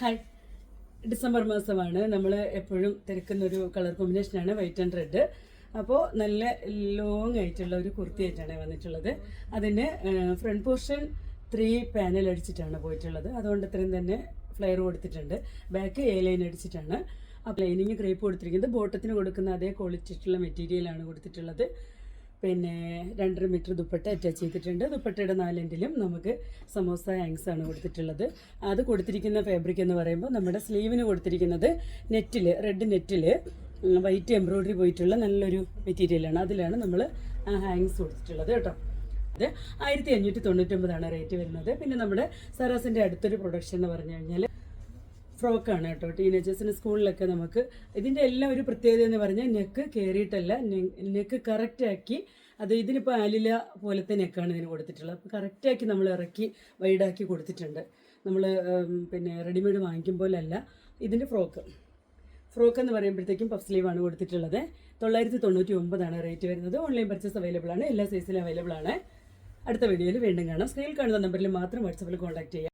Hi, December മാസമാണ്. നമ്മൾ എപ്പോഴും തിരക്കുന്നൊരു കളർ കോമ്പിനേഷനാണ് വൈറ്റ് ആൻഡ് റെഡ്. അപ്പോൾ നല്ല ലോങ് ആയിട്ടുള്ള ഒരു കുർത്തിയായിട്ടാണ് വന്നിട്ടുള്ളത്. അതിന് ഫ്രണ്ട് പോർഷൻ 3 പാനൽ അടിച്ചിട്ടാണ് പോയിട്ടുള്ളത്. അതുകൊണ്ട് ഇത്രയും തന്നെ ഫ്ലെയർ കൊടുത്തിട്ടുണ്ട്. ബാക്ക് A ലൈൻ അടിച്ചിട്ടാണ്. അപ്പോൾ ലൈനിങ് ക്രേപ്പ് കൊടുത്തിരിക്കുന്നത് ബോട്ടത്തിന് കൊടുക്കുന്ന അതേ ക്വാളിറ്റിയുള്ള മെറ്റീരിയലാണ് കൊടുത്തിട്ടുള്ളത്. പിന്നെ 2.5 മീറ്റർ ദുപ്പട്ട അറ്റാച്ച് ചെയ്തിട്ടുണ്ട്. ദുപ്പട്ടയുടെ 4 എൻഡിലും നമുക്ക് സമോസ ഹാങ്സ് ആണ് കൊടുത്തിട്ടുള്ളത്. അത് കൊടുത്തിരിക്കുന്ന ഫാബ്രിക് എന്ന് പറയുമ്പോൾ നമ്മുടെ സ്ലീവിന് കൊടുത്തിരിക്കുന്നത് നെറ്റിൽ, റെഡ് നെറ്റിൽ വൈറ്റ് എംബ്രോയിഡറി പോയിട്ടുള്ള നല്ലൊരു മെറ്റീരിയലാണ്. അതിലാണ് നമ്മൾ ആ ഹാങ്സ് കൊടുത്തിട്ടുള്ളത് കേട്ടോ. അത് 1599 റേറ്റ് വരുന്നത്. പിന്നെ നമ്മുടെ സറാസിൻ്റെ അടുത്തൊരു പ്രൊഡക്ഷൻ എന്ന് പറഞ്ഞു കഴിഞ്ഞാൽ ഫ്രോക്കാണ് കേട്ടോ. ടീനേജേഴ്സിന് സ്കൂളിലൊക്കെ നമുക്ക് ഇതിൻ്റെ എല്ലാം ഒരു പ്രത്യേകത എന്ന് പറഞ്ഞാൽ നെക്ക് കയറിയിട്ടല്ല, നെക്ക് കറക്റ്റാക്കി, അത് ഇതിനിപ്പോൾ ആലില പോലത്തെ നെക്കാണ് ഇതിന് കൊടുത്തിട്ടുള്ളത്. അപ്പോൾ കറക്റ്റാക്കി നമ്മൾ ഇറക്കി വൈഡാക്കി കൊടുത്തിട്ടുണ്ട്. നമ്മൾ പിന്നെ റെഡിമെയ്ഡ് വാങ്ങിക്കും പോലല്ല ഇതിൻ്റെ ഫ്രോക്ക് എന്ന് പറയുമ്പോഴത്തേക്കും പഫ് സ്ലീവാണ് കൊടുത്തിട്ടുള്ളത്. 999 റേറ്റ് വരുന്നത്. ഓൺലൈൻ പർച്ചേസ് അവൈലബിൾ ആണ്, എല്ലാ സൈസിലും അവൈലബിൾ ആണ്. അടുത്ത വീഡിയോയിൽ വീണ്ടും കാണാം. സ്ക്രീനിൽ കാണുന്ന നമ്പറിൽ മാത്രം വാട്സാപ്പിൽ കോൺടാക്ട് ചെയ്യാം.